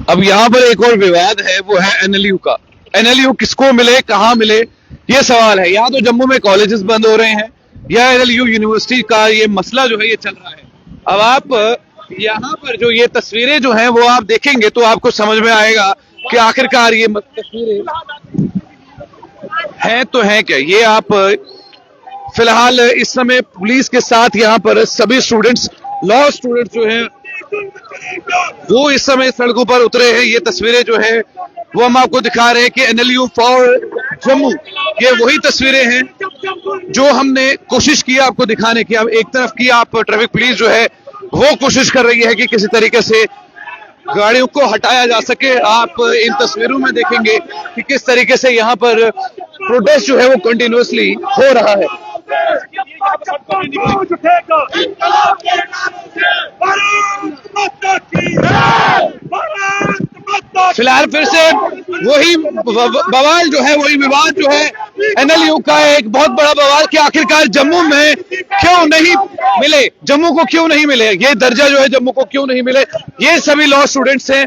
अब यहाँ पर एक और विवाद है, वो है एनएलयू का। एनएलयू किसको मिले, कहाँ मिले, ये सवाल है। यहाँ तो जम्मू में कॉलेजेस बंद हो रहे हैं, या एनएलयू यूनिवर्सिटी का ये मसला जो है ये चल रहा है। अब आप यहाँ पर जो ये तस्वीरें जो हैं वो आप देखेंगे तो आपको समझ में आएगा कि आखिरकार ये तस्वीरें हैं तो हैं क्या। ये आप फिलहाल इस समय पुलिस के साथ यहाँ पर सभी स्टूडेंट्स, लॉ स्टूडेंट्स जो हैं वो इस समय सड़कों पर उतरे हैं। ये तस्वीरें जो है वो हम आपको दिखा रहे हैं कि एनएलयू फॉर जम्मू, ये वही तस्वीरें हैं जो हमने कोशिश की आपको दिखाने की। अब एक तरफ की आप ट्रैफिक पुलिस जो है वो कोशिश कर रही है कि किसी तरीके से गाड़ियों को हटाया जा सके। आप इन तस्वीरों में देखेंगे कि किस तरीके से यहाँ पर प्रोटेस्ट जो है वो कंटिन्यूअसली हो रहा है। फिलहाल फिर से वही बवाल जो है, वही विवाद जो है एनएलयू का, एक बहुत बड़ा बवाल कि आखिरकार जम्मू में क्यों नहीं मिले, जम्मू को क्यों नहीं मिले, ये दर्जा जो है जम्मू को क्यों नहीं मिले। ये सभी लॉ स्टूडेंट्स हैं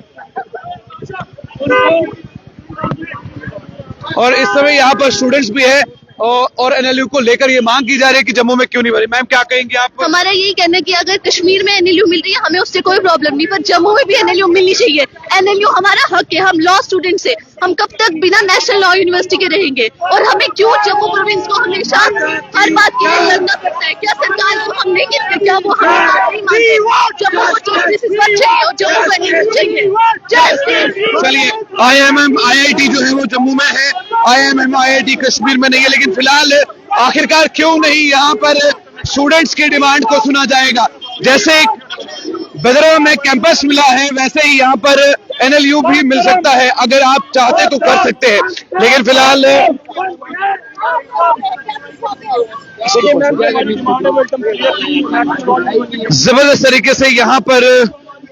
और इस समय यहाँ पर स्टूडेंट्स भी है और एनएलयू को लेकर ये मांग की जा रही है कि जम्मू में क्यों नहीं मिली। मैम क्या कहेंगे आप? हमारा यही कहना है कि अगर कश्मीर में एनएलयू मिल रही है हमें उससे कोई प्रॉब्लम नहीं, पर जम्मू में भी एनएलयू मिलनी चाहिए। एनएलयू हमारा हक है, हम लॉ स्टूडेंट्स हैं, हम कब तक बिना नेशनल लॉ यूनिवर्सिटी के रहेंगे? और हमें क्यों जम्मू प्रोविंस को हमेशा हर बात के लिए लड़ना पड़ता है? क्या सरकार को हम नहीं कहते, क्या वो हमें बात नहीं मानते? जम्मू को जस्टिस इस बात चाहिए और जम्मू को एनएलयू चाहिए। जस्टिस। चलिए, आईएमएम आईआईटी जो है वो जम्मू में है, आईएमएम आईआईटी कश्मीर में नहीं है, लेकिन फिलहाल आखिरकार क्यों नहीं यहाँ पर स्टूडेंट्स की डिमांड को सुना जाएगा। जैसे बदरवा में कैंपस मिला है वैसे ही यहाँ पर एनएलयू भी मिल सकता है, अगर आप चाहते तो कर सकते हैं। लेकिन फिलहाल जबरदस्त तरीके से यहाँ पर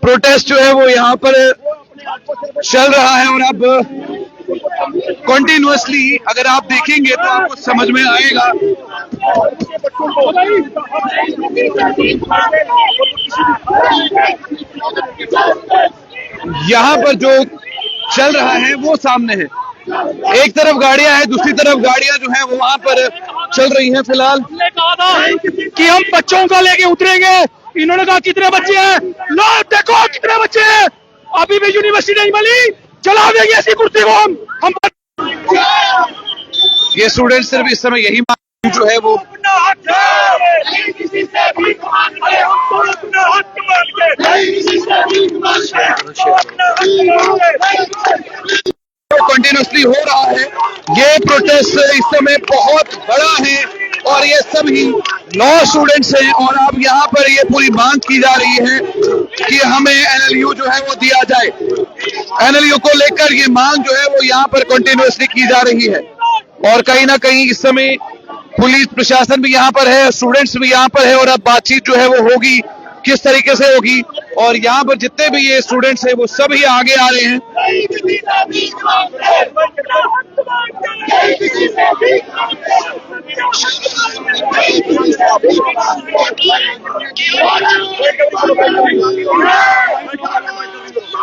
प्रोटेस्ट जो है वो यहाँ पर चल रहा है और अब कंटिन्यूअसली अगर आप देखेंगे तो आपको समझ में आएगा। यहाँ पर जो चल रहा है वो सामने है, एक तरफ गाड़ियां हैं, दूसरी तरफ गाड़ियां जो है वो वहां पर चल रही हैं। फिलहाल कि हम बच्चों को लेके उतरेंगे, इन्होंने कहा कितने बच्चे हैं, लो देखो कितने बच्चे हैं, अभी भी यूनिवर्सिटी नहीं मिली, चला देंगे ऐसी कुर्सी को हम। ये स्टूडेंट सिर्फ इस समय यही मांग जो है वो कंटिन्यूअसली हो रहा है। ये प्रोटेस्ट इस समय बहुत बड़ा है और ये सभी लॉ स्टूडेंट्स हैं और अब यहाँ पर ये पूरी मांग की जा रही है कि हमें एनएलयू जो है वो दिया जाए। एनएलयू को लेकर ये मांग जो है वो यहाँ पर कंटिन्यूअसली की जा रही है और कहीं ना कहीं इस समय पुलिस प्रशासन भी यहाँ पर है, स्टूडेंट्स भी यहाँ पर है और अब बातचीत जो है वो होगी, किस तरीके से होगी। और यहाँ पर जितने भी ये स्टूडेंट्स हैं वो सभी आगे आ रहे हैं।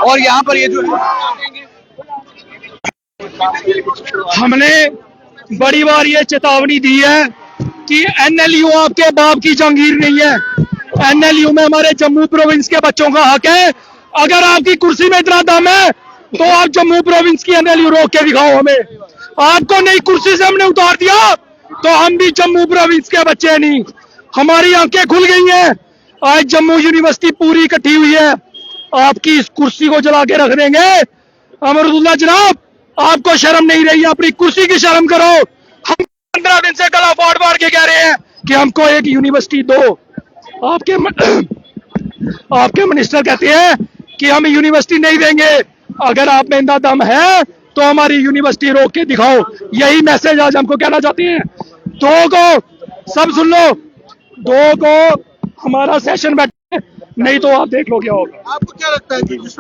और यहाँ पर ये जो हमने बड़ी बार ये चेतावनी दी है कि एनएलयू आपके बाप की जंगीर नहीं है, एनएलयू में हमारे जम्मू प्रोविंस के बच्चों का हक है। अगर आपकी कुर्सी में इतना दम है तो आप जम्मू प्रोविंस की एनएलयू रोक के दिखाओ हमें। आपको नई कुर्सी से हमने उतार दिया तो हम भी जम्मू प्रोविंस के बच्चे नहीं, हमारी आंखें खुल गई हैं। आज जम्मू यूनिवर्सिटी पूरी इकट्ठी हुई है, आपकी इस कुर्सी को जला के रख देंगे। अमरुल्लाह जनाब, आपको शर्म नहीं रही, अपनी कुर्सी की शर्म करो। हम 15 दिन से गला फाड़ फाड़ के कह रहे हैं कि हमको एक यूनिवर्सिटी दो। आपके मिनिस्टर कहते हैं कि हम यूनिवर्सिटी नहीं देंगे। अगर आप में इतना दम है तो हमारी यूनिवर्सिटी रोक के दिखाओ। यही मैसेज आज हमको कहना चाहते हैं। दो को सब सुन लो, दो को हमारा सेशन बैठे, नहीं तो आप देख लो क्या होगा। आपको क्या लगता है कि जिस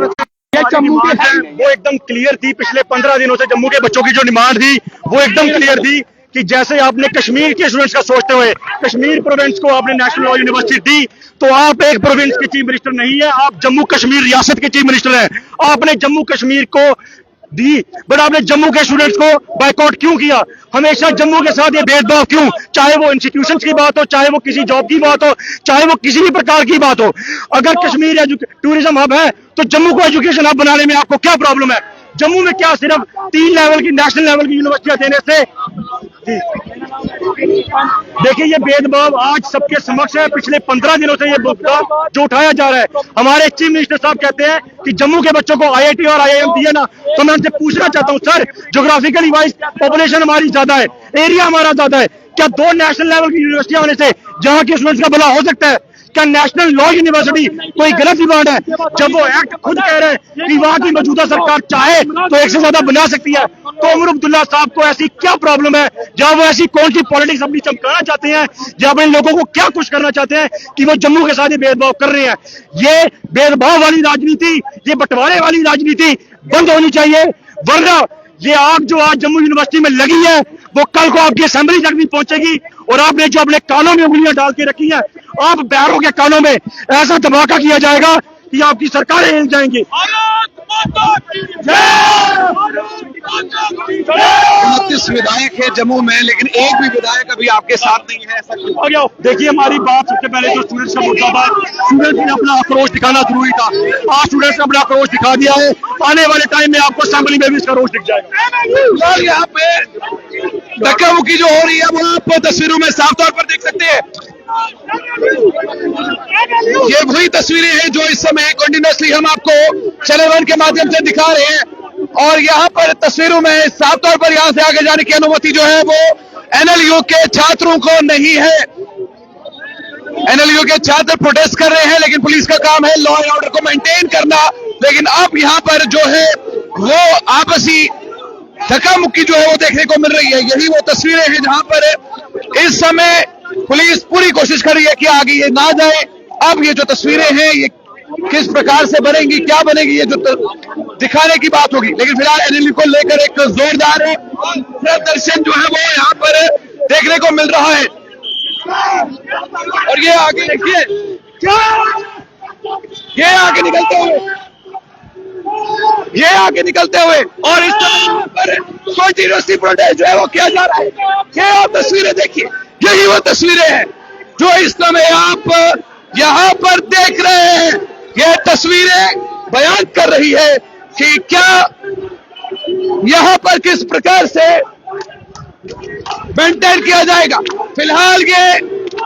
ये जम्मू की है वो एकदम क्लियर थी। पिछले 15 दिनों से जम्मू के बच्चों की जो डिमांड थी वो एकदम क्लियर थी कि जैसे आपने कश्मीर के स्टूडेंट्स का सोचते हुए कश्मीर प्रोविंस को आपने नेशनल लॉ यूनिवर्सिटी दी, तो आप एक प्रोविंस के चीफ मिनिस्टर नहीं है, आप जम्मू कश्मीर रियासत के चीफ मिनिस्टर हैं। आपने जम्मू कश्मीर को दी, बट आपने जम्मू के स्टूडेंट्स को बायकॉट क्यों किया? हमेशा जम्मू के साथ ये भेदभाव क्यों? चाहे वो इंस्टीट्यूशंस की बात हो, चाहे वो किसी जॉब की बात हो, चाहे वो किसी भी प्रकार की बात हो। अगर कश्मीर टूरिज्म हब है तो जम्मू को एजुकेशन हब बनाने में आपको क्या प्रॉब्लम है? जम्मू में क्या सिर्फ 3 लेवल की नेशनल लेवल की यूनिवर्सिटियां देने से? देखिए, ये भेदभाव आज सबके समक्ष है। पिछले 15 दिनों से ये मुद्दा जो उठाया जा रहा है, हमारे चीफ मिनिस्टर साहब कहते हैं कि जम्मू के बच्चों को IIT और IIM दिए ना, तो मैं उनसे पूछना चाहता हूं, सर ज्योग्राफिकली वाइज पॉपुलेशन हमारी ज्यादा है, एरिया हमारा ज्यादा है, क्या 2 नेशनल लेवल की यूनिवर्सिटियां होने से जहां के स्टूडेंट्स का भला हो सकता है? क्या नेशनल लॉ यूनिवर्सिटी कोई गलत डिमांड है? जब वो एक्ट खुद कह रहे हैं कि वहां की मौजूदा सरकार चाहे तो 1 से ज्यादा बना सकती है, तो उमर अब्दुल्ला साहब को ऐसी क्या प्रॉब्लम है? जब वो ऐसी कौन सी पॉलिटिक्स अपनी चमकाना चाहते हैं, जब अपने लोगों को क्या खुश करना चाहते हैं कि वो जम्मू के साथ ही भेदभाव कर रहे हैं? ये भेदभाव वाली राजनीति, ये बंटवारे वाली राजनीति बंद होनी चाहिए, वरना ये आग जो आज जम्मू यूनिवर्सिटी में लगी है वो कल को आपकी असेंबली तक भी पहुंचेगी। और आपने जो अपने कानों में उंगलियां डाल के रखी हैं, आप बहरों के कानों में ऐसा धमाका किया जाएगा कि आपकी सरकारें हिल जाएंगी। 29 विधायक है जम्मू में, लेकिन एक भी विधायक अभी आपके साथ नहीं है, ऐसा क्यों? देखिए, हमारी बात सबसे पहले जो स्टूडेंट्स का मुद्दा था, स्टूडेंट्स ने अपना आक्रोश दिखाना जरूरी था। आज स्टूडेंट्स ने अपना आक्रोश दिखा दिया है, आने वाले टाइम में आपको असेंबली में भी इसका रोष दिख जाएगा। और यहाँ पे धक्का मुक्की जो हो रही है वो आप तस्वीरों में साफ तौर पर देख सकते हैं। ये वही तस्वीरें हैं जो इस समय कंटिन्यूअसली हम आपको चैनल 1 के माध्यम से दिखा रहे हैं, और यहाँ पर तस्वीरों में साफ तौर पर यहाँ से आगे जाने की अनुमति जो है वो NLU के छात्रों को नहीं है। NLU के छात्र प्रोटेस्ट कर रहे हैं, लेकिन पुलिस का काम है लॉ एंड ऑर्डर को मेंटेन करना। लेकिन अब यहाँ पर जो है वो आपसी धक्का मुक्की जो है वो देखने को मिल रही है। यही वो तस्वीरें हैं जहां पर इस समय पुलिस पूरी कोशिश कर रही है कि आगे ये ना जाए। अब ये जो तस्वीरें हैं ये किस प्रकार से बनेंगी, क्या बनेगी, ये जो दिखाने की बात होगी। लेकिन फिलहाल NLU को लेकर एक जोरदार प्रदर्शन जो है वो यहाँ पर देखने को मिल रहा है। और ये आगे देखिए, ये आगे निकलते हुए और इस तरह पर कंटिन्यूअसली प्रोटेस्ट जो है वो किया जा रहा है। ये आप तस्वीरें देखिए, यही वो तस्वीरें हैं जो इस समय आप यहाँ पर देख रहे हैं। ये तस्वीरें बयान कर रही है कि क्या यहाँ पर किस प्रकार से मेंटेन किया जाएगा। फिलहाल ये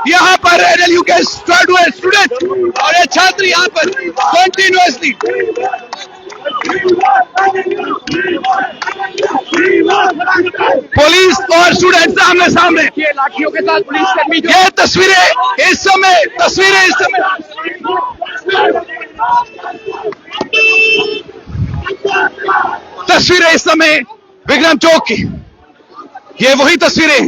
यहाँ पर NLU के स्टूडेंट और ये छात्र यहाँ पर कंटिन्यूअसली पुलिस और स्टूडेंट आमने सामने लाठियों के साथ पुलिस कर्मी, ये तस्वीरें इस समय विक्रम चौक की, ये वही तस्वीरें